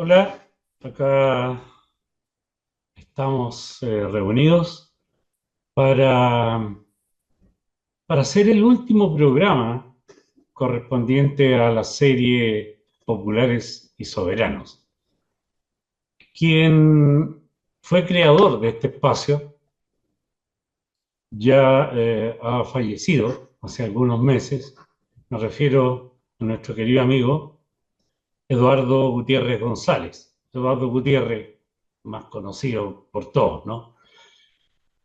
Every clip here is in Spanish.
Hola, acá estamos reunidos para, para hacer el último programa correspondiente a la serie Populares y Soberanos. Quien fue creador de este espacio ya ha fallecido hace algunos meses. Me refiero a nuestro querido amigo Eduardo Gutiérrez González. Eduardo Gutiérrez, más conocido por todos, ¿no?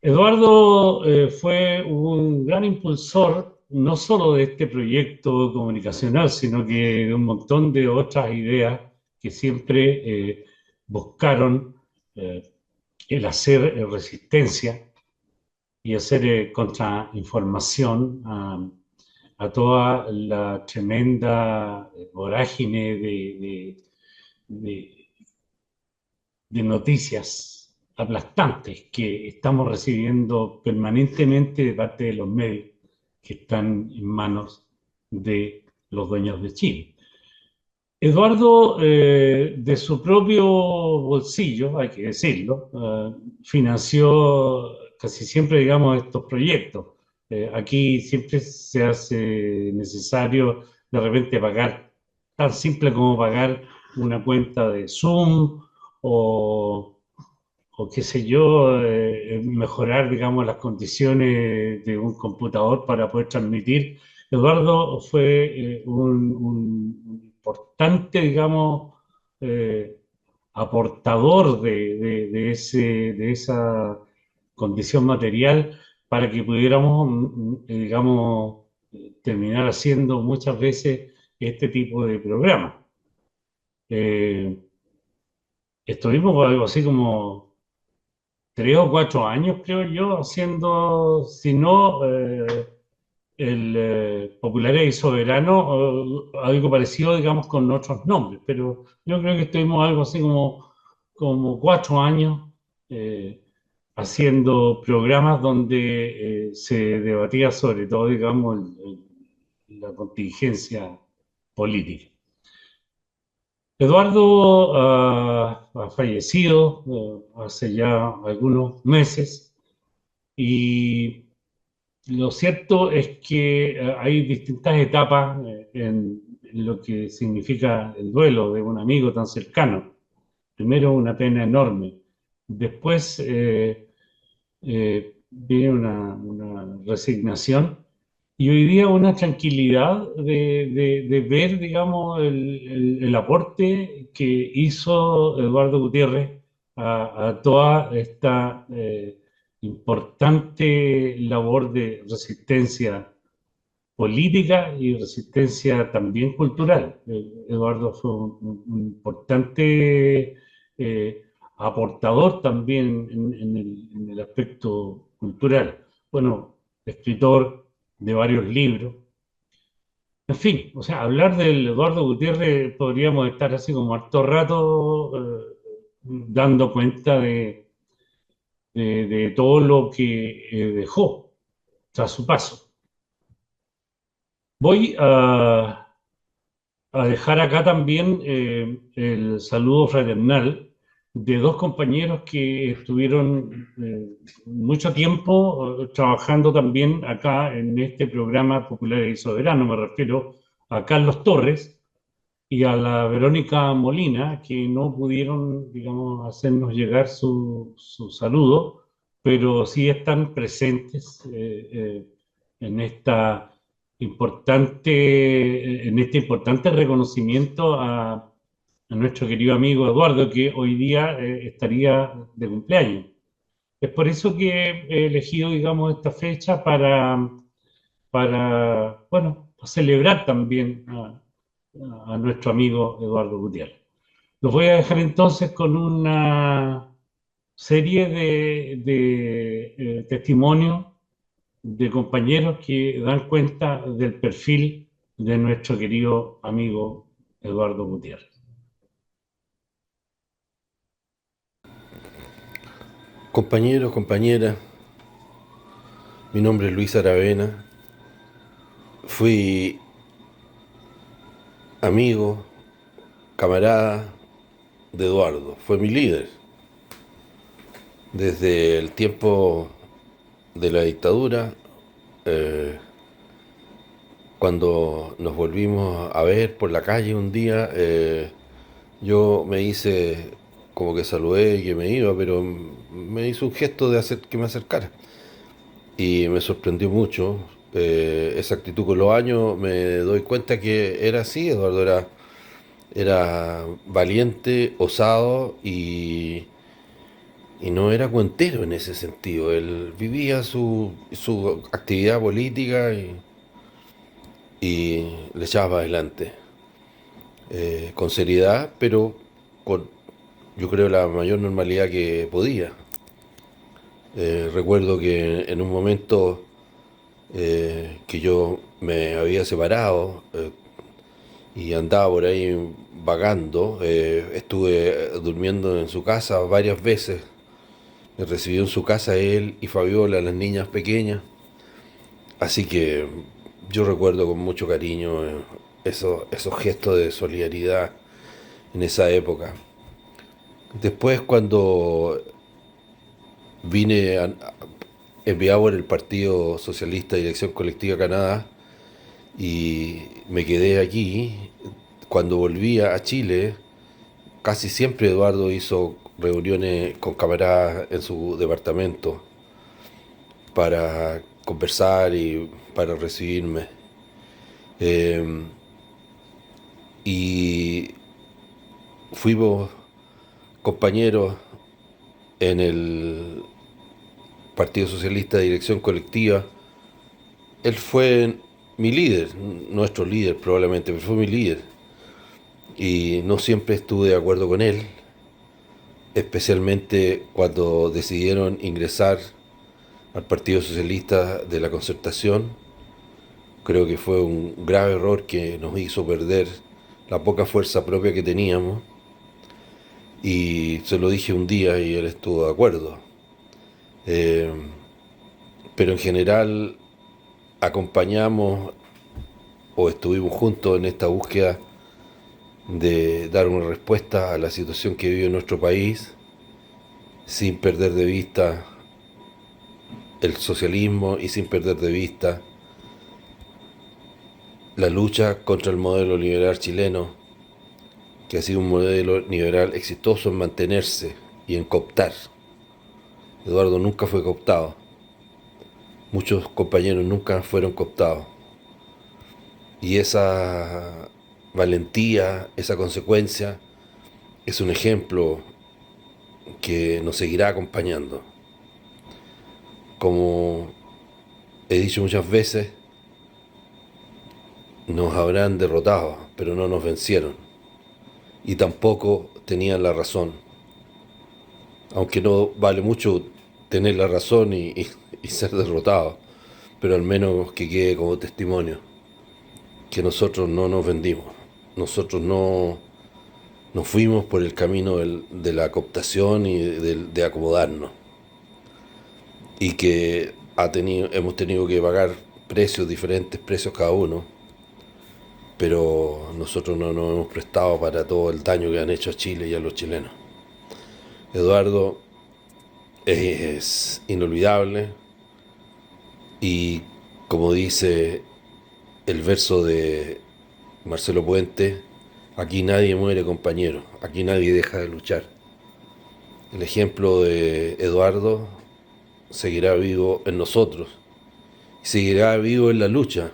Eduardo fue un gran impulsor no solo de este proyecto comunicacional, sino que de un montón de otras ideas que siempre buscaron eh, el hacer resistencia y hacer contrainformación a toda la tremenda vorágine de de noticias aplastantes que estamos recibiendo permanentemente de parte de los medios que están en manos de los dueños de Chile. Eduardo, de su propio bolsillo, hay que decirlo, financió casi siempre, digamos, estos proyectos. Aquí siempre se hace necesario de repente pagar, tan simple como pagar una cuenta de Zoom o, o qué sé yo, mejorar, digamos, las condiciones de un computador para poder transmitir. Eduardo fue un importante, digamos, eh, aportador de esa condición material para que pudiéramos, digamos, terminar haciendo muchas veces este tipo de programas. Eh, Estuvimos algo así como 3 o 4 años, creo yo, haciendo, si no, el Populares y Soberano, algo parecido, digamos, con otros nombres, pero yo creo que estuvimos algo así como 4 años eh, haciendo programas donde se debatía sobre todo, digamos, la contingencia política. Eduardo ha fallecido hace ya algunos meses y lo cierto es que hay distintas etapas en lo que significa el duelo de un amigo tan cercano. Primero una pena enorme, después viene una resignación y hoy día una tranquilidad de ver, digamos, el aporte que hizo Eduardo Gutiérrez a toda esta importante labor de resistencia política y resistencia también cultural. Eduardo fue un importante aportador también en el aspecto cultural. Bueno, escritor de varios libros. En fin, o sea, hablar del Eduardo Gutiérrez podríamos estar así como harto rato dando cuenta de todo lo que dejó tras su paso. Voy a dejar acá también el saludo fraternal de dos compañeros que estuvieron mucho tiempo trabajando también acá en este programa Popular y Soberano. Me refiero a Carlos Torres y a la Verónica Molina, que no pudieron, digamos, hacernos llegar su saludo, pero sí están presentes en esta en este importante reconocimiento a nuestro querido amigo Eduardo, que hoy día estaría de cumpleaños. Es por eso que he elegido, digamos, esta fecha bueno, celebrar también a nuestro amigo Eduardo Gutiérrez. Los voy a dejar entonces con una serie de testimonios de compañeros que dan cuenta del perfil de nuestro querido amigo Eduardo Gutiérrez. Compañeros, compañeras, mi nombre es Luis Aravena, fui amigo, camarada de Eduardo, fue mi líder. Desde el tiempo de la dictadura, eh, cuando nos volvimos a ver por la calle un día, yo me hice como que saludé y que me iba, pero me hizo un gesto de hacer que me acercara. Y me sorprendió mucho esa actitud. Con los años me doy cuenta que era así. Eduardo era valiente, osado y no era cuentero en ese sentido. Él vivía su actividad política y le echaba para adelante, con seriedad, pero con, yo creo, la mayor normalidad que podía. Recuerdo que en un momento que yo me había separado, y andaba por ahí vagando, estuve durmiendo en su casa varias veces. Me recibió en su casa él y Fabiola, las niñas pequeñas. Así que yo recuerdo con mucho cariño esos gestos de solidaridad en esa época. Después, cuando vine enviado por el Partido Socialista Dirección Colectiva Canadá y me quedé aquí, cuando volvía a Chile, casi siempre Eduardo hizo reuniones con camaradas en su departamento para conversar y para recibirme. Eh, y fuimos compañeros en el Partido Socialista de Dirección Colectiva. Él fue mi líder, nuestro líder probablemente, pero fue mi líder. Y no siempre estuve de acuerdo con él, especialmente cuando decidieron ingresar al Partido Socialista de la Concertación. Creo que fue un grave error que nos hizo perder la poca fuerza propia que teníamos. Y se lo dije un día y él estuvo de acuerdo. Eh, pero en general acompañamos o estuvimos juntos en esta búsqueda de dar una respuesta a la situación que vive nuestro país, sin perder de vista el socialismo y sin perder de vista la lucha contra el modelo liberal chileno, que ha sido un modelo liberal exitoso en mantenerse y en cooptar. Eduardo nunca fue cooptado. Muchos compañeros nunca fueron cooptados. Y esa valentía, esa consecuencia, es un ejemplo que nos seguirá acompañando. Como he dicho muchas veces, nos habrán derrotado, pero no nos vencieron. Y tampoco tenían la razón. Aunque no vale mucho tener la razón y ser derrotado, pero al menos que quede como testimonio que nosotros no nos vendimos. Nosotros no fuimos por el camino de la cooptación y de acomodarnos. Y que hemos tenido que pagar precios, diferentes precios cada uno, pero nosotros no nos hemos prestado para todo el daño que han hecho a Chile y a los chilenos. Eduardo es inolvidable y, como dice el verso de Marcelo Puente, aquí nadie muere, compañero, aquí nadie deja de luchar. El ejemplo de Eduardo seguirá vivo en nosotros, seguirá vivo en la lucha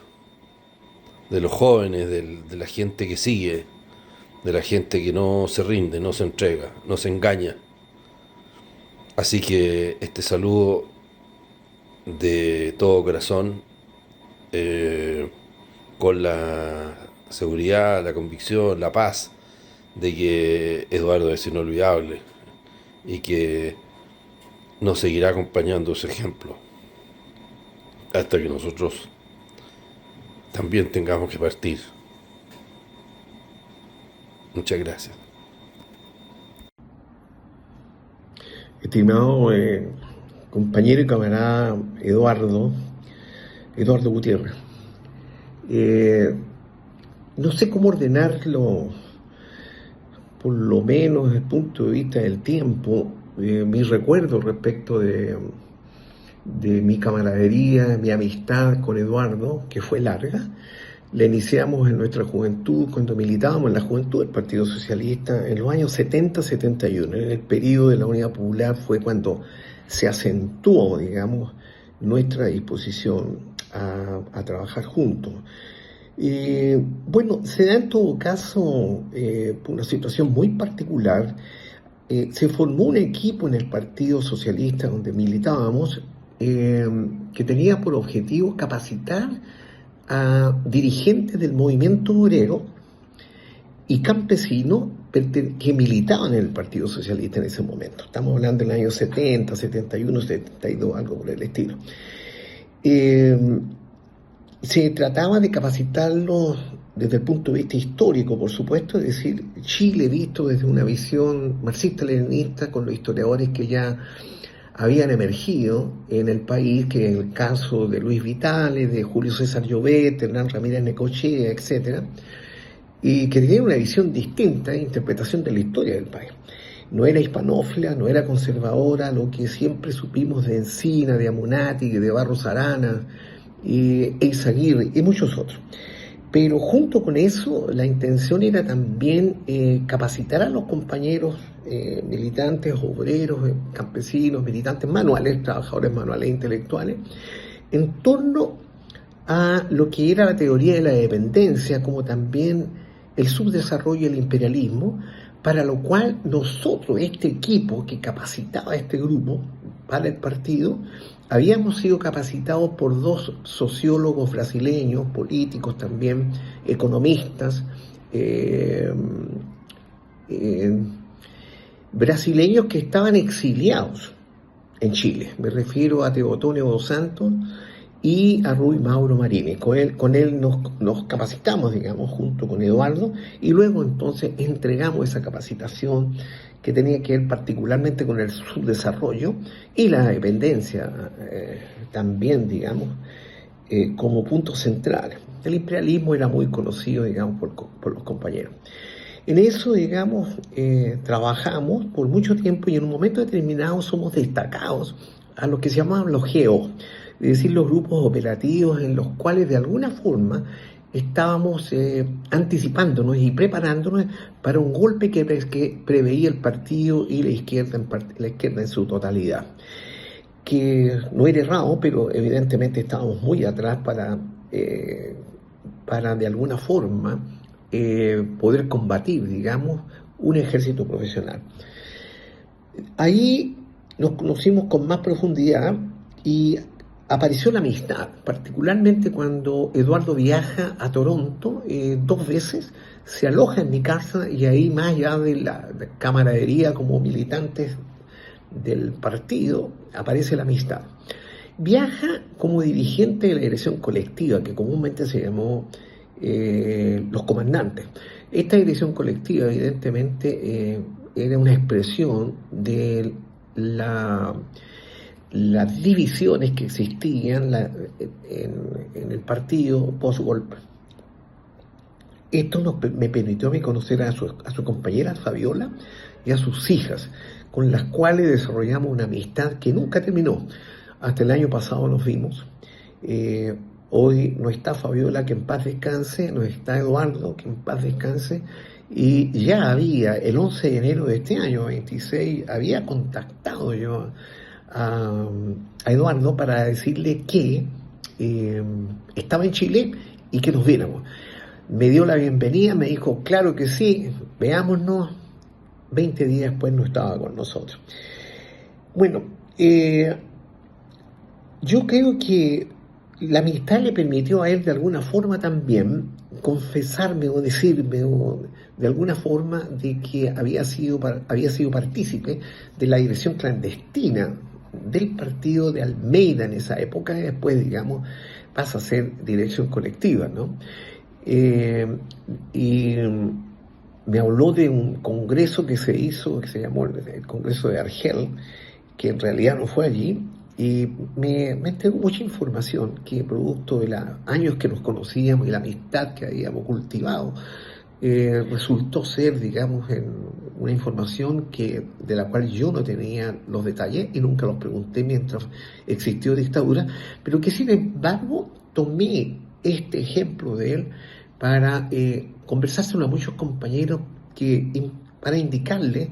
de los jóvenes, de la gente que sigue, de la gente que no se rinde, no se entrega, no se engaña. Así que este saludo de todo corazón, con la seguridad, la convicción, la paz de que Eduardo es inolvidable y que nos seguirá acompañando ese ejemplo hasta que nosotros también tengamos que partir. Muchas gracias. Estimado compañero y camarada Eduardo Gutiérrez, no sé cómo ordenarlo por lo menos desde el punto de vista del tiempo, mi recuerdo respecto de mi camaradería, mi amistad con Eduardo, que fue larga. La iniciamos en nuestra juventud, cuando militábamos en la juventud del Partido Socialista, en los años 70-71. En el periodo de la Unidad Popular fue cuando se acentuó, digamos, nuestra disposición a trabajar juntos. Bueno, se da en todo caso por una situación muy particular. Se formó un equipo en el Partido Socialista donde militábamos que tenía por objetivo capacitar a dirigentes del movimiento obrero y campesinos que militaban en el Partido Socialista en ese momento. Estamos hablando del año 70, 71, 72, algo por el estilo. Se trataba de capacitarlos desde el punto de vista histórico, por supuesto, es decir, Chile visto desde una visión marxista-leninista con los historiadores que ya habían emergido en el país, que es el caso de Luis Vitale, de Julio César Llobet, Hernán Ramírez Necochea, etc., y que tenían una visión distinta de interpretación de la historia del país. No era hispanófila, no era conservadora, lo que siempre supimos de Encina, de Amunati, de Barros Arana, Eizaguirre y muchos otros. Pero junto con eso, la intención era también capacitar a los compañeros militantes, obreros, campesinos, militantes manuales, trabajadores manuales e intelectuales, en torno a lo que era la teoría de la dependencia, como también el subdesarrollo y el imperialismo, para lo cual nosotros, este equipo que capacitaba a este grupo para el partido, habíamos sido capacitados por dos sociólogos brasileños, políticos también, economistas, brasileños que estaban exiliados en Chile. Me refiero a Teotonio dos Santos y a Rui Mauro Marini. Con él nos capacitamos, digamos, junto con Eduardo, y luego entonces entregamos esa capacitación que tenía que ver particularmente con el subdesarrollo y la dependencia también, digamos, como puntos centrales. El imperialismo era muy conocido, digamos, por los compañeros. En eso, digamos, trabajamos por mucho tiempo y en un momento determinado somos destacados a lo que se llamaban los GEO, es decir, los grupos operativos en los cuales de alguna forma estábamos anticipándonos y preparándonos para un golpe que preveía el partido y la izquierda en su totalidad, que no era errado, pero evidentemente estábamos muy atrás para de alguna forma poder combatir, digamos, un ejército profesional. Ahí nos conocimos con más profundidad y apareció la amistad, particularmente cuando Eduardo viaja a Toronto 2 veces, se aloja en mi casa y ahí, más allá de la camaradería como militantes del partido, aparece la amistad. Viaja como dirigente de la dirección colectiva, que comúnmente se llamó los comandantes. Esta dirección colectiva, evidentemente, era una expresión de las divisiones que existían en el partido post-golpe. Esto me permitió a mí conocer a su compañera Fabiola y a sus hijas, con las cuales desarrollamos una amistad que nunca terminó. Hasta el año pasado nos vimos. Hoy no está Fabiola, que en paz descanse, no está Eduardo, que en paz descanse, y ya había, el 11 de enero de este año, 26, había contactado yo a Eduardo para decirle que estaba en Chile y que nos viéramos. Me dio la bienvenida, me dijo, claro que sí, veámonos. 20 días después no estaba con nosotros. Bueno, yo creo que la amistad le permitió a él de alguna forma también confesarme o decirme de alguna forma de que había sido partícipe de la dirección clandestina del partido de Almeida en esa época, y después, digamos, pasa a ser dirección colectiva, ¿no? Y me habló de un congreso que se hizo, que se llamó el Congreso de Argel, que en realidad no fue allí, y me entregó mucha información que producto de los años que nos conocíamos y la amistad que habíamos cultivado resultó ser, digamos, una información de la cual yo no tenía los detalles y nunca los pregunté mientras existió dictadura, pero que sin embargo tomé este ejemplo de él para conversárselo a muchos compañeros para indicarle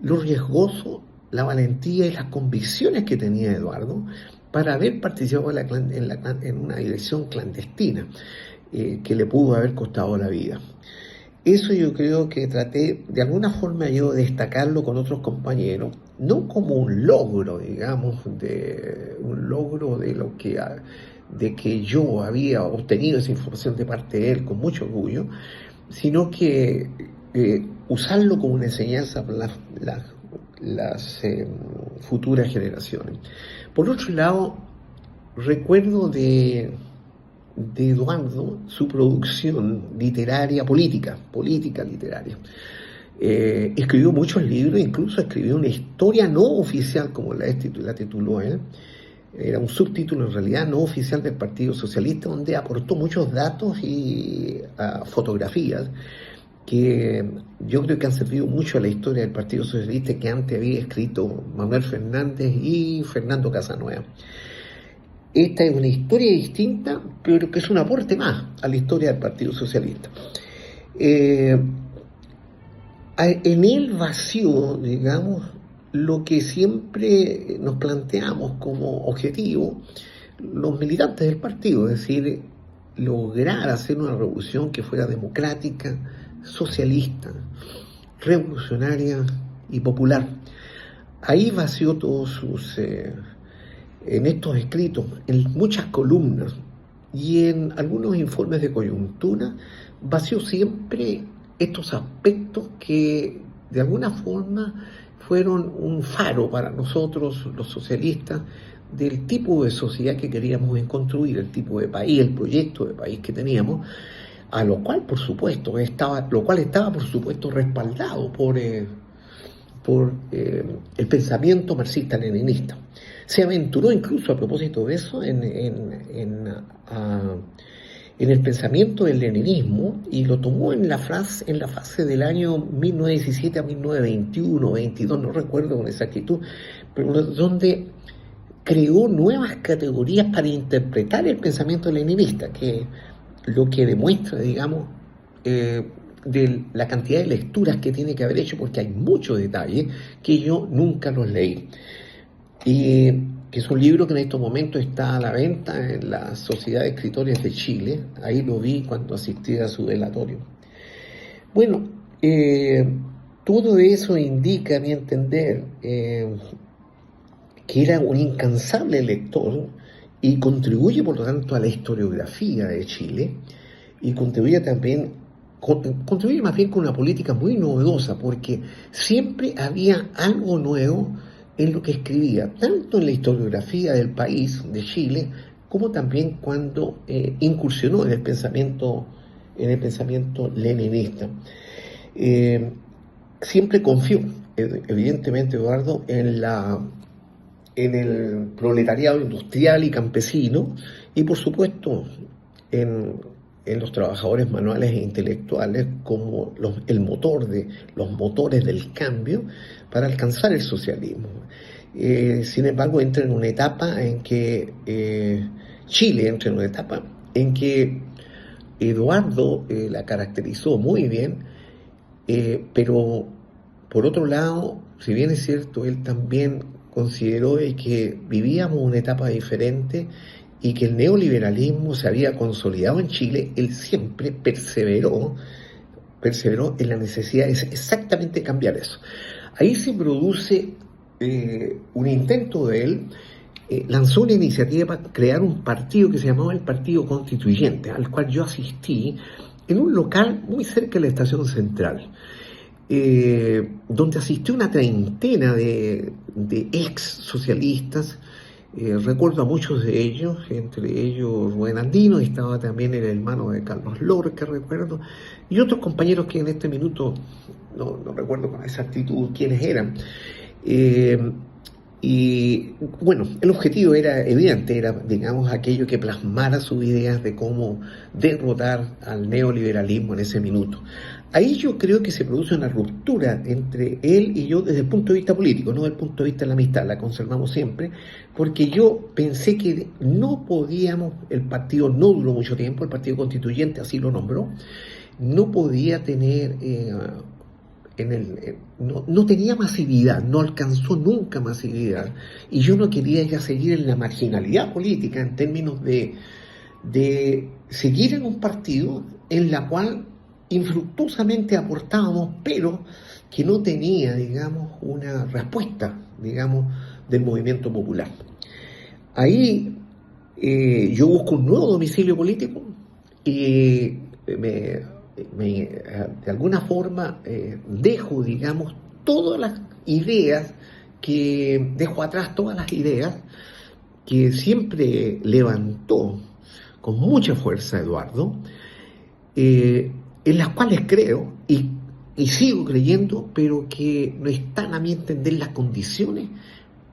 lo riesgoso, la valentía y las convicciones que tenía Eduardo para haber participado en una dirección clandestina que le pudo haber costado la vida. Eso yo creo que traté de alguna forma yo de destacarlo con otros compañeros, no como un logro, digamos, de que yo había obtenido esa información de parte de él con mucho orgullo, sino que usarlo como una enseñanza para las futuras generaciones. Por otro lado, recuerdo de Eduardo su producción literaria, política literaria. Escribió muchos libros, incluso escribió una historia no oficial, como la tituló él. Era un subtítulo en realidad no oficial del Partido Socialista, donde aportó muchos datos y fotografías que yo creo que han servido mucho a la historia del Partido Socialista, que antes había escrito Manuel Fernández y Fernando Casanueva. Esta es una historia distinta, pero que es un aporte más a la historia del Partido Socialista. En él vació, digamos, lo que siempre nos planteamos como objetivo los militantes del partido, es decir, lograr hacer una revolución que fuera democrática, socialista, revolucionaria y popular. Ahí vació todos en estos escritos, en muchas columnas y en algunos informes de coyuntura, vació siempre estos aspectos que de alguna forma fueron un faro para nosotros, los socialistas, del tipo de sociedad que queríamos construir, el tipo de país, el proyecto de país que teníamos, a lo cual, por supuesto, estaba por supuesto respaldado por el pensamiento marxista-leninista. Se aventuró incluso a propósito de eso en el pensamiento del leninismo y lo tomó en la fase del año 1917 a 1921, 22, no recuerdo con exactitud, pero donde creó nuevas categorías para interpretar el pensamiento leninista, que lo que demuestra, digamos, de la cantidad de lecturas que tiene que haber hecho, porque hay muchos detalles que yo nunca los leí. Y que es un libro que en estos momentos está a la venta en la Sociedad de Escritores de Chile. Ahí lo vi cuando asistí a su velatorio. Bueno, todo eso indica, a mi entender, que era un incansable lector y contribuye, por lo tanto, a la historiografía de Chile y contribuye más bien con una política muy novedosa, porque siempre había algo nuevo en lo que escribía, tanto en la historiografía del país, de Chile, como también cuando incursionó en el pensamiento leninista. Siempre confió, evidentemente, Eduardo, en el proletariado industrial y campesino y, por supuesto, en los trabajadores manuales e intelectuales como los motores del cambio para alcanzar el socialismo. Sin embargo, entra en una etapa en que Eduardo la caracterizó muy bien, pero por otro lado, si bien es cierto, él también consideró que vivíamos una etapa diferente y que el neoliberalismo se había consolidado en Chile. Él siempre perseveró en la necesidad de exactamente cambiar eso. Ahí se produce un intento de él, lanzó una iniciativa para crear un partido que se llamaba el Partido Constituyente, al cual yo asistí en un local muy cerca de la Estación Central, donde asistió una treintena de ex socialistas. Recuerdo a muchos de ellos, entre ellos Rubén Andino, estaba también el hermano de Carlos Lorca, recuerdo, y otros compañeros que en este minuto no recuerdo con exactitud quiénes eran. Y bueno, el objetivo era evidente, era, digamos, aquello que plasmara sus ideas de cómo derrotar al neoliberalismo en ese minuto. Ahí yo creo que se produce una ruptura entre él y yo desde el punto de vista político, no desde el punto de vista de la amistad, la conservamos siempre, porque yo pensé que no podíamos, el partido no duró mucho tiempo, el partido constituyente así lo nombró, no podía tener, no tenía masividad, no alcanzó nunca masividad, y yo no quería ya seguir en la marginalidad política en términos de seguir en un partido en la cual infructuosamente aportábamos, pero que no tenía, digamos, una respuesta, digamos, del movimiento popular. Ahí yo busco un nuevo domicilio político y de alguna forma dejo, digamos, todas las ideas dejo atrás todas las ideas que siempre levantó con mucha fuerza Eduardo, en las cuales creo y sigo creyendo, pero que no están a mi entender las condiciones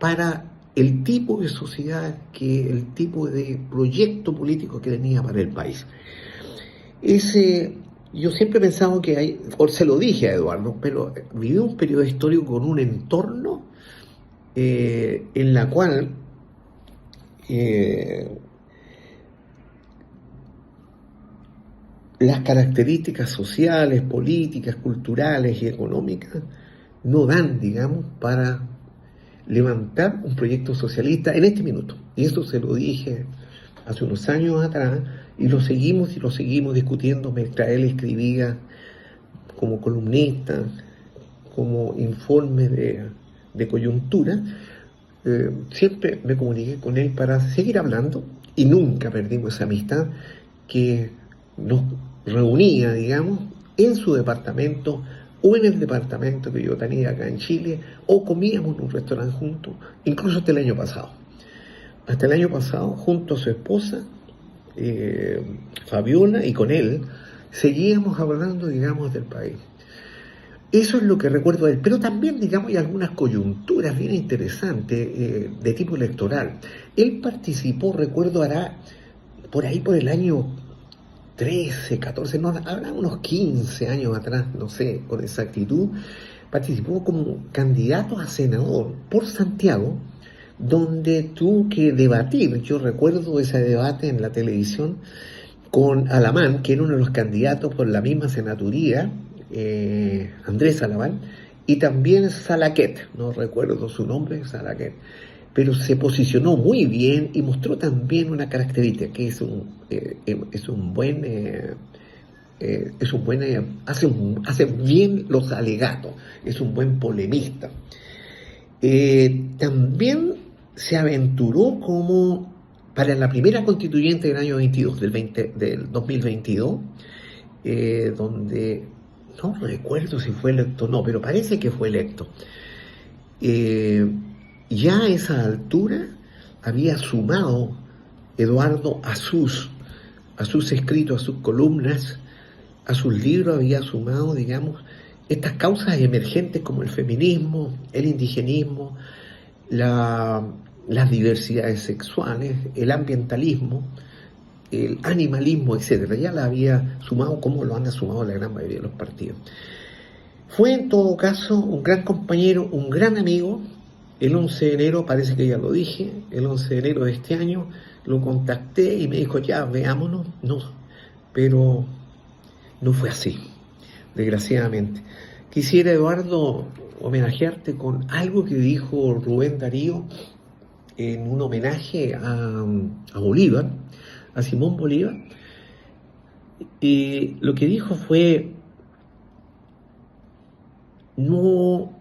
para el tipo de sociedad, el tipo de proyecto político que tenía para el país. Yo siempre he pensado que se lo dije a Eduardo, pero viví un periodo histórico con un entorno en la cual las características sociales, políticas, culturales y económicas no dan, digamos, para levantar un proyecto socialista en este minuto. Y eso se lo dije hace unos años atrás y lo seguimos discutiendo mientras él escribía como columnista, como informe de coyuntura. Siempre me comuniqué con él para seguir hablando y nunca perdimos esa amistad que nos reunía, digamos, en su departamento o en el departamento que yo tenía acá en Chile, o comíamos en un restaurante juntos, incluso hasta el año pasado. Hasta el año pasado, junto a su esposa, Fabiola, y con él, seguíamos hablando, digamos, del país. Eso es lo que recuerdo de él, pero también, digamos, hay algunas coyunturas bien interesantes de tipo electoral. Él participó, recuerdo, por ahí por el año 13, 14, no, habrá unos 15 años atrás, no sé, con exactitud, participó como candidato a senador por Santiago, donde tuvo que debatir, yo recuerdo ese debate en la televisión, con Alamán, que era uno de los candidatos por la misma senaturía, Andrés Alamán, y también Salaquet, no recuerdo su nombre, Salaquet, pero se posicionó muy bien y mostró también una característica, que hace bien los alegatos, es un buen polemista. También se aventuró como para la primera constituyente del año 22, del 2022, donde no recuerdo si fue electo o no, pero parece que fue electo. Ya a esa altura había sumado Eduardo a sus escritos, a sus columnas, a sus libros, había sumado, digamos, estas causas emergentes como el feminismo, el indigenismo, las diversidades sexuales, el ambientalismo, el animalismo, etcétera. Ya la había sumado como lo han sumado la gran mayoría de los partidos. Fue en todo caso un gran compañero, un gran amigo. El 11 de enero, parece que ya lo dije, el 11 de enero de este año lo contacté y me dijo, ya, veámonos. No, pero no fue así, desgraciadamente. Quisiera, Eduardo, homenajearte con algo que dijo Rubén Darío en un homenaje a Bolívar, a Simón Bolívar. Y lo que dijo fue, no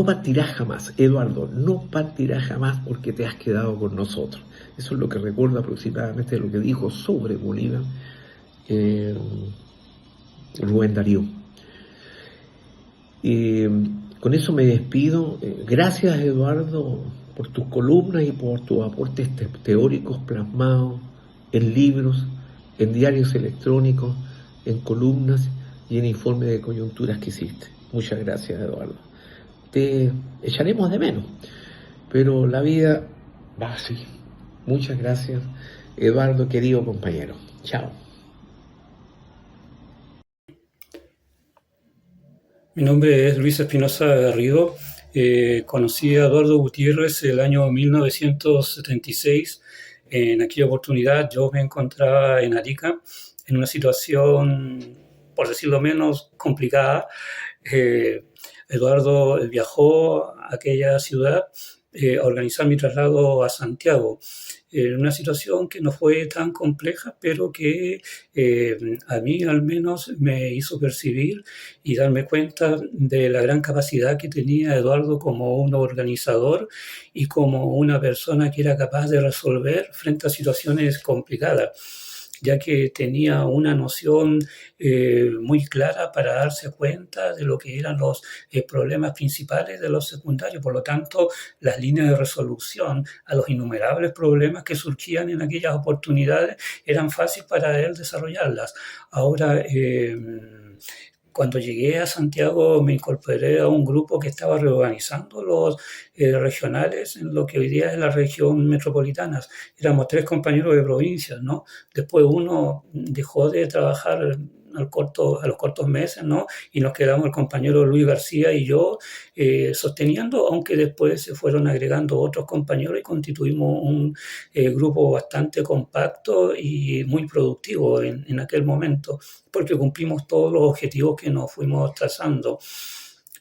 partirás jamás, Eduardo, no partirás jamás porque te has quedado con nosotros. Eso es lo que recuerdo aproximadamente de lo que dijo sobre Bolívar Rubén Darío. Con eso me despido. Gracias, Eduardo, por tus columnas y por tus aportes teóricos plasmados en libros, en diarios electrónicos, en columnas y en informes de coyunturas que hiciste. Muchas gracias, Eduardo. Te echaremos de menos, pero la vida va así. Muchas gracias, Eduardo, querido compañero. Chao. Mi nombre es Luis Espinosa Garrido. Conocí a Eduardo Gutiérrez el año 1976. En aquella oportunidad yo me encontraba en Arica en una situación, por decirlo menos, complicada. Eh, Eduardo viajó a aquella ciudad a organizar mi traslado a Santiago. En una situación que no fue tan compleja, pero que eh, a mí al menos me hizo percibir y darme cuenta de la gran capacidad que tenía Eduardo como un organizador y como una persona que era capaz de resolver frente a situaciones complicadas, ya que tenía una noción muy clara para darse cuenta de lo que eran los problemas principales de los secundarios. Por lo tanto, las líneas de resolución a los innumerables problemas que surgían en aquellas oportunidades eran fáciles para él desarrollarlas. Ahora, cuando llegué a Santiago me incorporé a un grupo que estaba reorganizando los regionales en lo que hoy día es la región metropolitana. Éramos 3 compañeros de provincias, ¿no? Después uno dejó de trabajar a los cortos meses, ¿no? Y nos quedamos el compañero Luis García y yo sosteniendo, aunque después se fueron agregando otros compañeros y constituimos un grupo bastante compacto y muy productivo en aquel momento, porque cumplimos todos los objetivos que nos fuimos trazando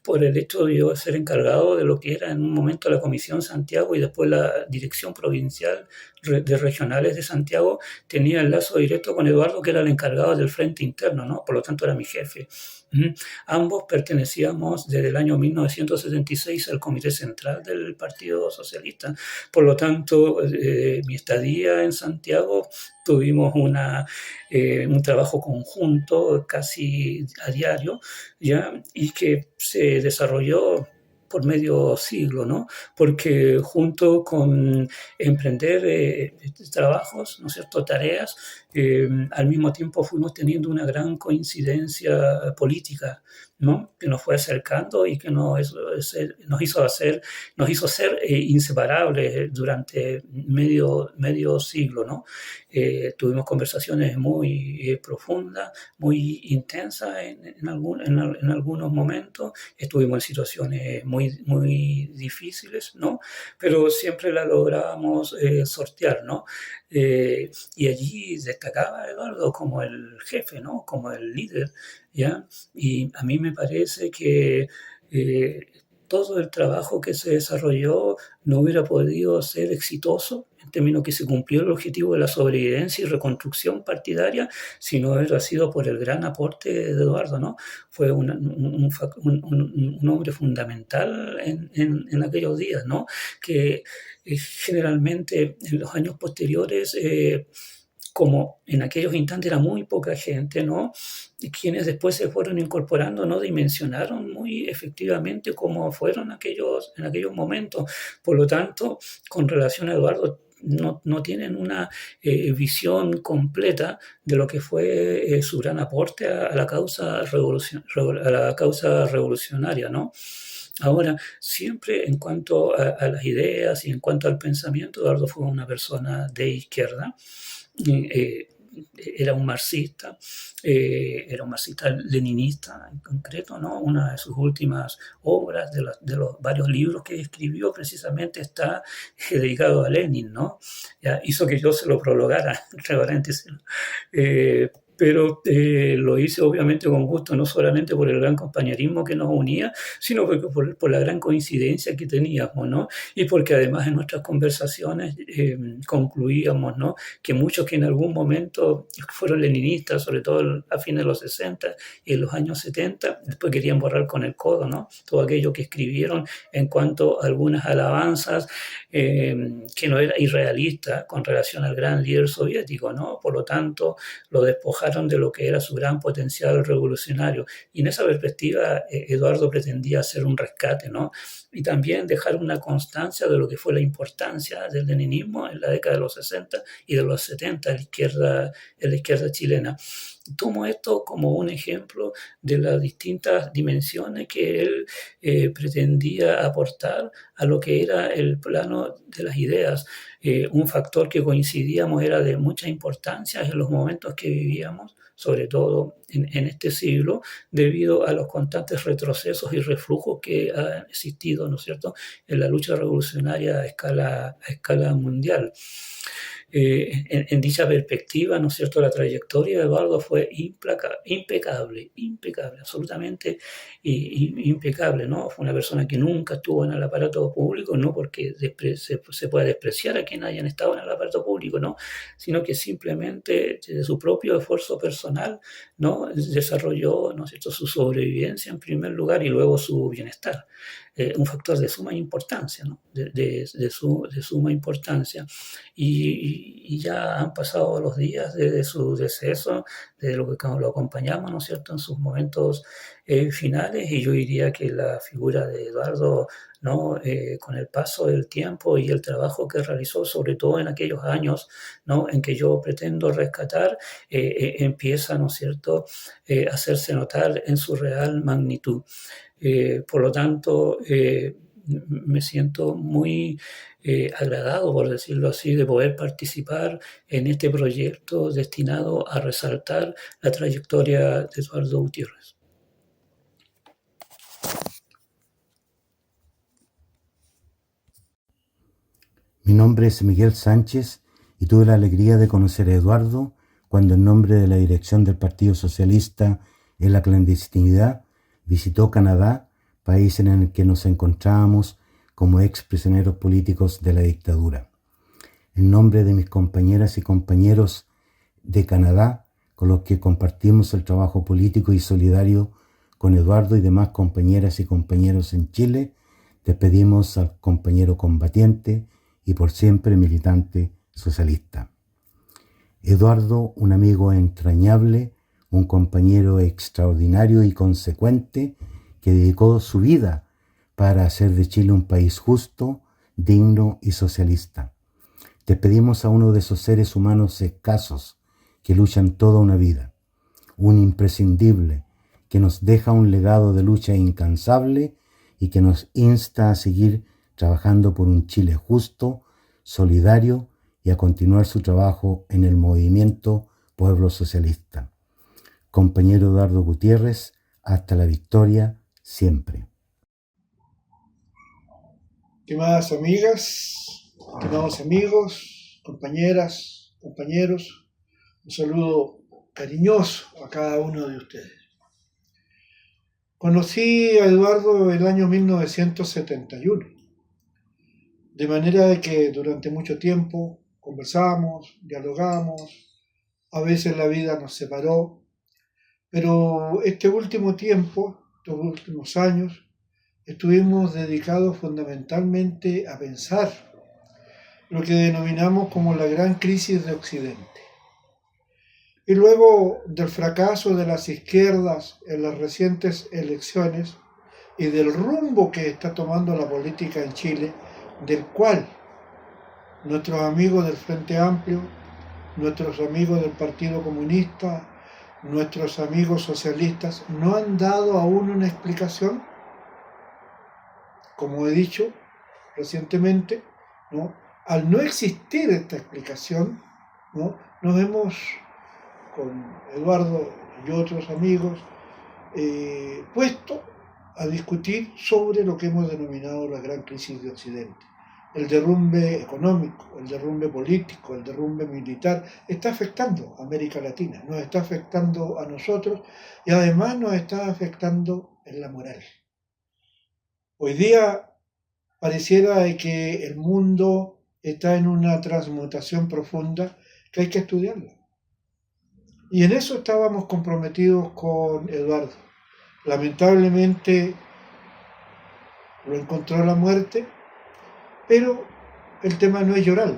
por el hecho de yo ser encargado de lo que era en un momento la Comisión Santiago y después la Dirección Provincial de Regionales de Santiago. Tenía el lazo directo con Eduardo, que era el encargado del Frente Interno, ¿no? Por lo tanto era mi jefe. Ambos pertenecíamos desde el año 1976 al Comité Central del Partido Socialista. Por lo tanto, mi estadía en Santiago tuvimos un trabajo conjunto casi a diario, ¿ya? Y que se desarrolló por medio siglo, ¿no? Porque junto con emprender trabajos, ¿no es cierto?, tareas, al mismo tiempo fuimos teniendo una gran coincidencia política, ¿no? Que nos fue acercando y que nos hizo ser inseparables durante medio siglo, ¿no? Tuvimos conversaciones muy profundas, muy intensas en algunos momentos. Estuvimos en situaciones muy difíciles, ¿no? Pero siempre la lográbamos sortear, ¿no? Y allí destacaba Eduardo como el jefe, ¿no? Como el líder, ¿ya? Y a mí me parece que eh, todo el trabajo que se desarrolló no hubiera podido ser exitoso en términos que se cumplió el objetivo de la sobrevivencia y reconstrucción partidaria si no hubiera sido por el gran aporte de Eduardo, ¿no? Fue un hombre fundamental en aquellos días, ¿no? Que generalmente en los años posteriores como en aquellos instantes era muy poca gente, ¿no? Y quienes después se fueron incorporando no dimensionaron muy efectivamente cómo fueron en aquellos momentos. Por lo tanto, con relación a Eduardo, no tienen una visión completa de lo que fue su gran aporte a la causa revolucionaria, ¿no? Ahora, siempre en cuanto a las ideas y en cuanto al pensamiento, Eduardo fue una persona de izquierda. Eh, era un marxista leninista en concreto, ¿no? Una de sus últimas obras, de los varios libros que escribió, precisamente está dedicado a Lenin, ¿no? Ya hizo que yo se lo prologara, entre paréntesis, ¿no? Pero lo hice obviamente con gusto, no solamente por el gran compañerismo que nos unía, sino por la gran coincidencia que teníamos, ¿no? Y porque además en nuestras conversaciones concluíamos, ¿no?, que muchos que en algún momento fueron leninistas, sobre todo a fines de los 60 y en los años 70, después querían borrar con el codo, ¿no?, todo aquello que escribieron en cuanto a algunas alabanzas que no era irrealista con relación al gran líder soviético, ¿no? Por lo tanto, lo despojaron de lo que era su gran potencial revolucionario. Y en esa perspectiva, Eduardo pretendía hacer un rescate, ¿no? Y también dejar una constancia de lo que fue la importancia del leninismo en la década de los 60 y de los 70 en la izquierda chilena. Tomo esto como un ejemplo de las distintas dimensiones que él pretendía aportar a lo que era el plano de las ideas. Un factor que coincidíamos era de mucha importancia en los momentos que vivíamos, sobre todo en este siglo, debido a los constantes retrocesos y reflujos que han existido, ¿no es cierto?, en la lucha revolucionaria a escala mundial. En dicha perspectiva, ¿no es cierto?, la trayectoria de Eduardo fue impecable, absolutamente impecable, ¿no? Fue una persona que nunca estuvo en el aparato público, no porque se pueda despreciar a quien hayan estado en el aparato público, ¿no?, sino que simplemente de su propio esfuerzo personal, ¿no?, desarrolló, ¿no es cierto?, su sobrevivencia en primer lugar y luego su bienestar. Un factor de suma importancia, ¿no?, de suma importancia. Y ya han pasado los días desde su deceso, desde lo que lo acompañamos, ¿no es cierto?, en sus momentos finales, y yo diría que la figura de Eduardo, ¿no?, con el paso del tiempo y el trabajo que realizó, sobre todo en aquellos años, ¿no?, en que yo pretendo rescatar, empieza, ¿no es cierto?, a hacerse notar en su real magnitud. Por lo tanto, me siento muy agradado, por decirlo así, de poder participar en este proyecto destinado a resaltar la trayectoria de Eduardo Gutiérrez. Mi nombre es Miguel Sánchez y tuve la alegría de conocer a Eduardo cuando en nombre de la dirección del Partido Socialista en la clandestinidad visitó Canadá, país en el que nos encontrábamos como ex prisioneros políticos de la dictadura. En nombre de mis compañeras y compañeros de Canadá, con los que compartimos el trabajo político y solidario con Eduardo y demás compañeras y compañeros en Chile, despedimos al compañero combatiente y por siempre militante socialista. Eduardo, un amigo entrañable, un compañero extraordinario y consecuente que dedicó su vida para hacer de Chile un país justo, digno y socialista. Despedimos a uno de esos seres humanos escasos que luchan toda una vida, un imprescindible que nos deja un legado de lucha incansable y que nos insta a seguir trabajando por un Chile justo, solidario y a continuar su trabajo en el movimiento Pueblo Socialista. Compañero Eduardo Gutiérrez, hasta la victoria, siempre. Estimadas amigas, estimados amigos, compañeras, compañeros, un saludo cariñoso a cada uno de ustedes. Conocí a Eduardo el año 1971, de manera de que durante mucho tiempo conversamos, dialogamos, a veces la vida nos separó, pero este último tiempo, estos últimos años, estuvimos dedicados fundamentalmente a pensar lo que denominamos como la gran crisis de Occidente. Y luego del fracaso de las izquierdas en las recientes elecciones y del rumbo que está tomando la política en Chile, del cual nuestros amigos del Frente Amplio, nuestros amigos del Partido Comunista, nuestros amigos socialistas no han dado aún una explicación. Como he dicho recientemente, ¿no?, al no existir esta explicación, ¿no?, nos hemos, con Eduardo y otros amigos, puesto a discutir sobre lo que hemos denominado la gran crisis de Occidente. El derrumbe económico, el derrumbe político, el derrumbe militar está afectando a América Latina, nos está afectando a nosotros y además nos está afectando en la moral. Hoy día pareciera que el mundo está en una transmutación profunda que hay que estudiarla. Y en eso estábamos comprometidos con Eduardo. Lamentablemente lo encontró la muerte, pero el tema no es llorar.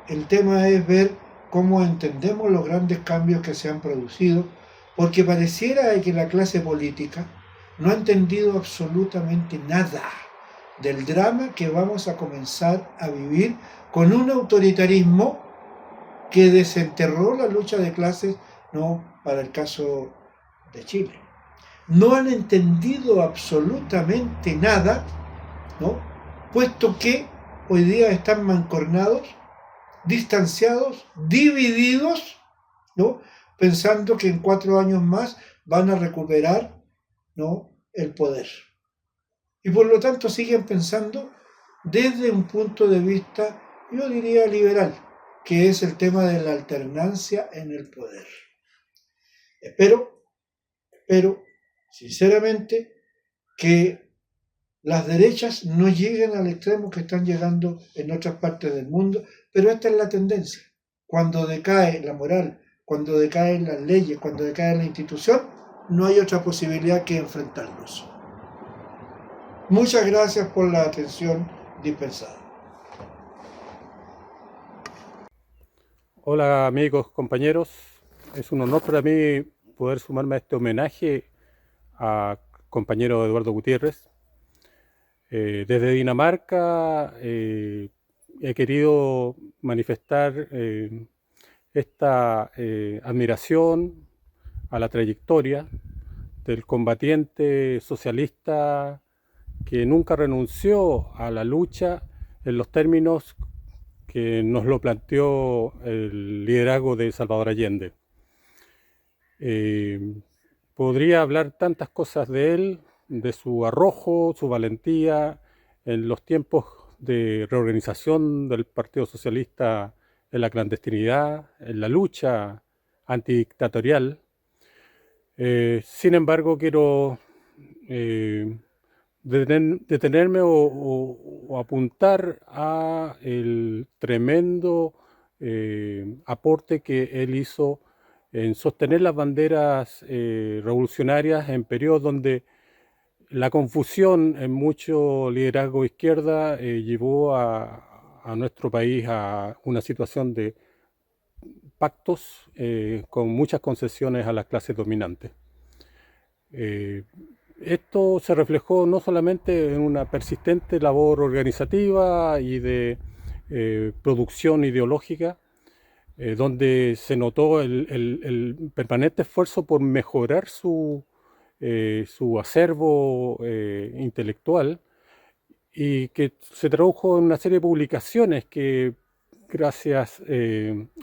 El tema es ver cómo entendemos los grandes cambios que se han producido, porque pareciera que la clase política no ha entendido absolutamente nada del drama que vamos a comenzar a vivir con un autoritarismo que desenterró la lucha de clases ¿no?, para el caso de Chile. No han entendido absolutamente nada, ¿no?, puesto que hoy día están mancornados, distanciados, divididos, ¿no?, pensando que en 4 años más van a recuperar, ¿no?, el poder. Y por lo tanto siguen pensando desde un punto de vista, yo diría, liberal, que es el tema de la alternancia en el poder. Espero, sinceramente, que las derechas no lleguen al extremo que están llegando en otras partes del mundo, pero esta es la tendencia. Cuando decae la moral, cuando decaen las leyes, cuando decae la institución, no hay otra posibilidad que enfrentarlos. Muchas gracias por la atención dispensada. Hola amigos, compañeros. Es un honor para mí poder sumarme a este homenaje a compañero Eduardo Gutiérrez. Desde Dinamarca he querido manifestar esta admiración a la trayectoria del combatiente socialista que nunca renunció a la lucha en los términos que nos lo planteó el liderazgo de Salvador Allende. Podría hablar tantas cosas de él, de su arrojo, su valentía en los tiempos de reorganización del Partido Socialista en la clandestinidad, en la lucha antidictatorial. Sin embargo, quiero detenerme o apuntar a el tremendo aporte que él hizo en sostener las banderas revolucionarias en periodos donde la confusión en mucho liderazgo de izquierda llevó a nuestro país a una situación de pactos con muchas concesiones a las clases dominantes. Esto se reflejó no solamente en una persistente labor organizativa y de producción ideológica, donde se notó el permanente esfuerzo por mejorar su acervo intelectual, y que se tradujo en una serie de publicaciones que, gracias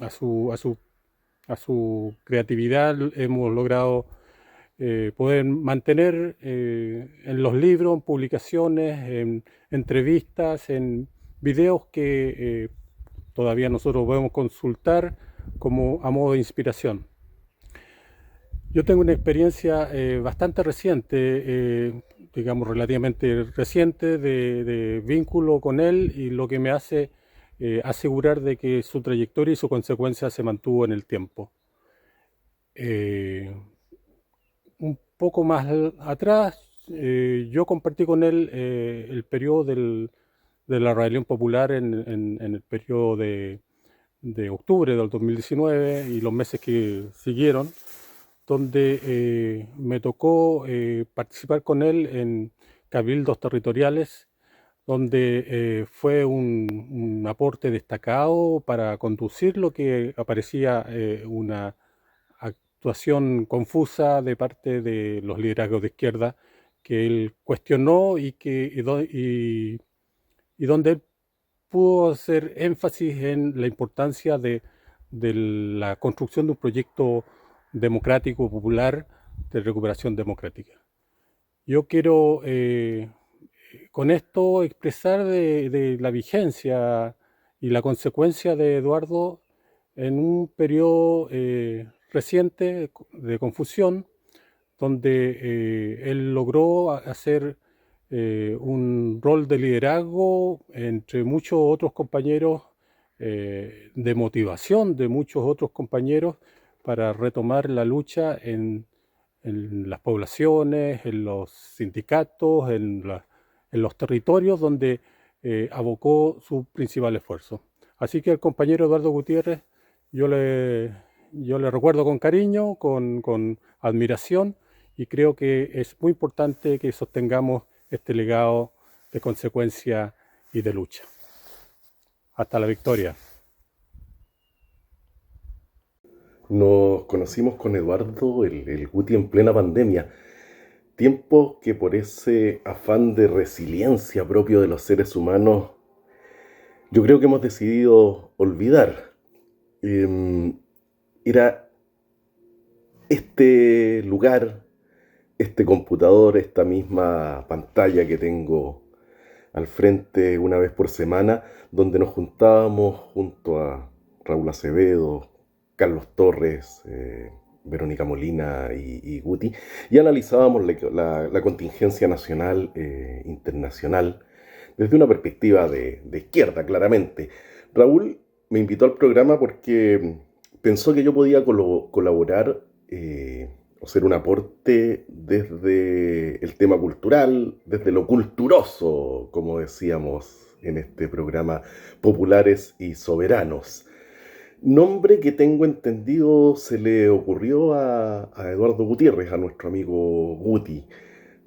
a su creatividad, hemos logrado poder mantener en los libros, en publicaciones, en entrevistas, en videos que todavía nosotros podemos consultar como a modo de inspiración. Yo tengo una experiencia bastante reciente, digamos relativamente reciente, de vínculo con él, y lo que me hace asegurar de que su trayectoria y su consecuencia se mantuvo en el tiempo. Un poco más atrás, yo compartí con él el periodo de la rebelión popular en el periodo de octubre del 2019 y los meses que siguieron, donde me tocó participar con él en cabildos territoriales, donde fue un aporte destacado para conducir lo que aparecía una actuación confusa de parte de los liderazgos de izquierda, que él cuestionó y donde él pudo hacer énfasis en la importancia de la construcción de un proyecto democrático, popular, de recuperación democrática. Yo quiero con esto expresar de la vigencia y la consecuencia de Eduardo en un periodo reciente de confusión, donde él logró hacer un rol de liderazgo entre muchos otros compañeros, de motivación de muchos otros compañeros para retomar la lucha en las poblaciones, en los sindicatos, en los territorios donde abocó su principal esfuerzo. Así que al compañero Eduardo Gutiérrez yo le recuerdo con cariño, con admiración, y creo que es muy importante que sostengamos este legado de consecuencia y de lucha. Hasta la victoria. Nos conocimos con Eduardo, el Guti, en plena pandemia. Tiempos que por ese afán de resiliencia propio de los seres humanos, yo creo que hemos decidido olvidar. Era este lugar, este computador, esta misma pantalla que tengo al frente una vez por semana, donde nos juntábamos junto a Raúl Acevedo, Carlos Torres, Verónica Molina y Guti, y analizábamos la contingencia nacional e internacional desde una perspectiva de izquierda, claramente. Raúl me invitó al programa porque pensó que yo podía colaborar o ser un aporte desde el tema cultural, desde lo culturoso, como decíamos en este programa, Populares y Soberanos. Nombre que tengo entendido se le ocurrió a Eduardo Gutiérrez, a nuestro amigo Guti.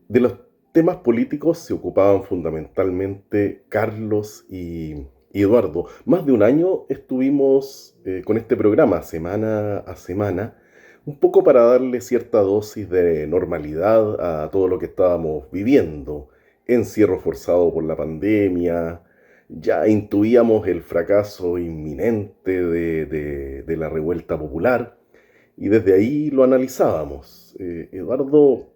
De los temas políticos se ocupaban fundamentalmente Carlos y Eduardo. Más de un año estuvimos con este programa, semana a semana, un poco para darle cierta dosis de normalidad a todo lo que estábamos viviendo. Encierro forzado por la pandemia, ya intuíamos el fracaso inminente de la revuelta popular y desde ahí lo analizábamos. Eduardo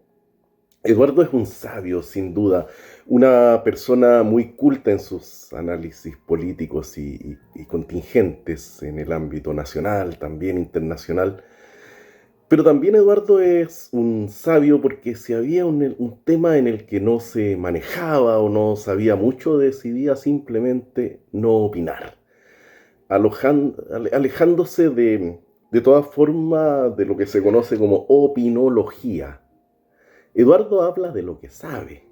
es un sabio, sin duda, una persona muy culta en sus análisis políticos y contingentes en el ámbito nacional, también internacional. Pero también Eduardo es un sabio porque si había un tema en el que no se manejaba o no sabía mucho, decidía simplemente no opinar, alejándose de toda forma de lo que se conoce como opinología. Eduardo habla de lo que sabe.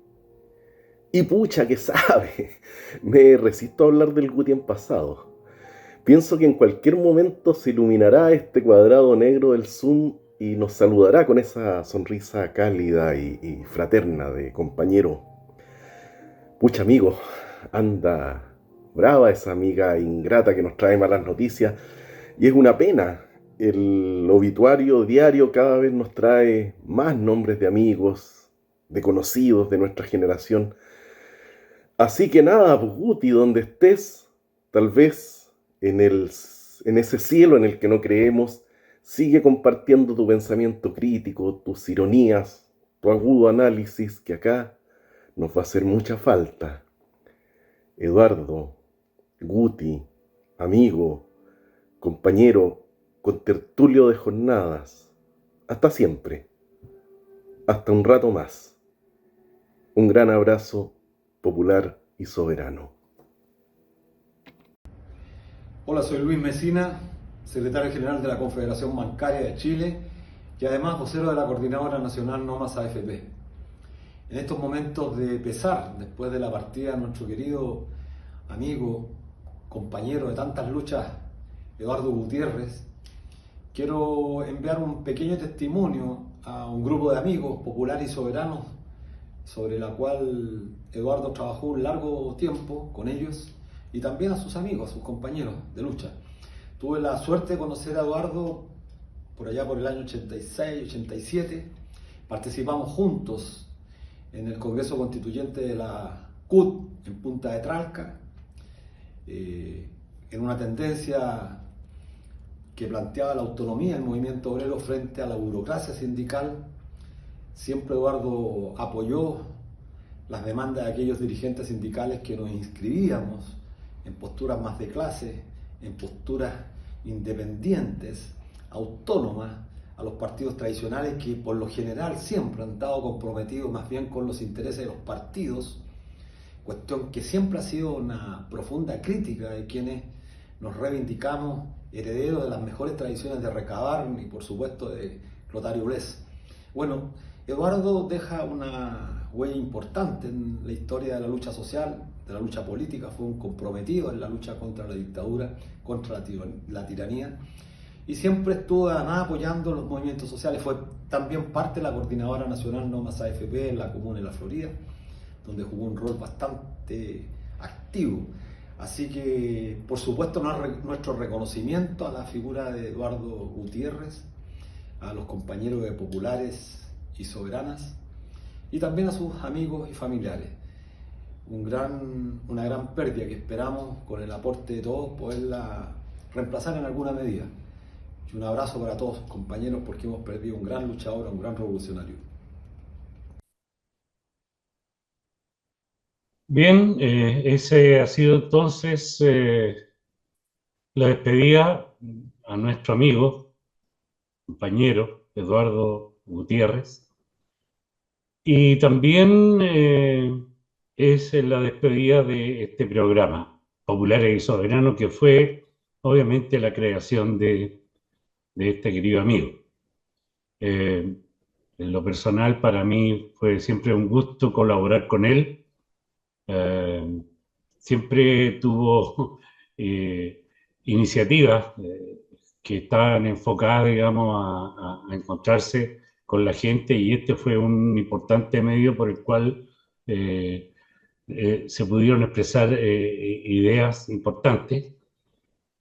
Y pucha que sabe. Me resisto a hablar del Guti en pasado. Pienso que en cualquier momento se iluminará este cuadrado negro del Zoom y nos saludará con esa sonrisa cálida y fraterna de compañero. Pucha amigo, anda brava esa amiga ingrata que nos trae malas noticias y es una pena. El obituario diario cada vez nos trae más nombres de amigos, de conocidos de nuestra generación. Así que nada, pues, Guti, donde estés, tal vez en ese cielo en el que no creemos, sigue compartiendo tu pensamiento crítico, tus ironías, tu agudo análisis, que acá nos va a hacer mucha falta. Eduardo, Guti, amigo, compañero, contertulio de jornadas, hasta siempre, hasta un rato más. Un gran abrazo popular y soberano. Hola, soy Luis Mesina, secretario general de la Confederación Bancaria de Chile y además vocero de la Coordinadora Nacional No Más AFP. En estos momentos de pesar, después de la partida de nuestro querido amigo, compañero de tantas luchas, Eduardo Gutiérrez, quiero enviar un pequeño testimonio a un grupo de amigos populares y soberanos sobre la cual Eduardo trabajó un largo tiempo con ellos y también a sus amigos, a sus compañeros de lucha. Tuve la suerte de conocer a Eduardo por allá por el año 86, 87. Participamos juntos en el Congreso Constituyente de la CUT en Punta de Tralca, en una tendencia que planteaba la autonomía del movimiento obrero frente a la burocracia sindical. Siempre Eduardo apoyó las demandas de aquellos dirigentes sindicales que nos inscribíamos en posturas más de clase, en posturas independientes, autónomas a los partidos tradicionales que por lo general siempre han estado comprometidos más bien con los intereses de los partidos, cuestión que siempre ha sido una profunda crítica de quienes nos reivindicamos herederos de las mejores tradiciones de Recabar y por supuesto de Clotario Blest. Bueno, Eduardo deja una huella importante en la historia de la lucha social, de la lucha política. Fue un comprometido en la lucha contra la dictadura, contra la tiranía, y siempre estuvo además apoyando los movimientos sociales. Fue también parte de la Coordinadora Nacional No Más AFP en la Comuna de la Florida, donde jugó un rol bastante activo. Así que, por supuesto, nuestro reconocimiento a la figura de Eduardo Gutiérrez, a los compañeros de Populares y Soberanas, y también a sus amigos y familiares. Una gran pérdida que esperamos, con el aporte de todos, poderla reemplazar en alguna medida. Y un abrazo para todos, compañeros, porque hemos perdido un gran luchador, un gran revolucionario. Bien, ese ha sido entonces la despedida a nuestro amigo, compañero Eduardo Gutiérrez. Y también es la despedida de este programa, Populares y Soberanos, que fue obviamente la creación de este querido amigo. En lo personal, para mí fue siempre un gusto colaborar con él. Siempre tuvo iniciativas que estaban enfocadas, digamos, a encontrarse con la gente, y este fue un importante medio por el cual se pudieron expresar ideas importantes.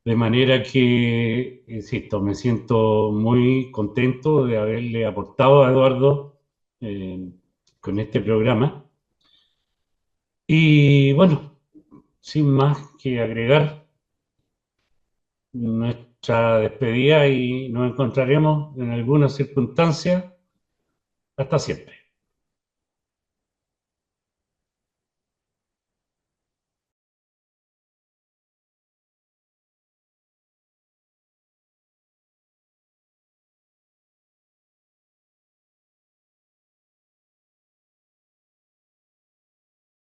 De manera que, insisto, me siento muy contento de haberle aportado a Eduardo eh, con este programa. Y bueno, sin más que agregar, nuestra despedida, y nos encontraremos en alguna circunstancia. Hasta siempre.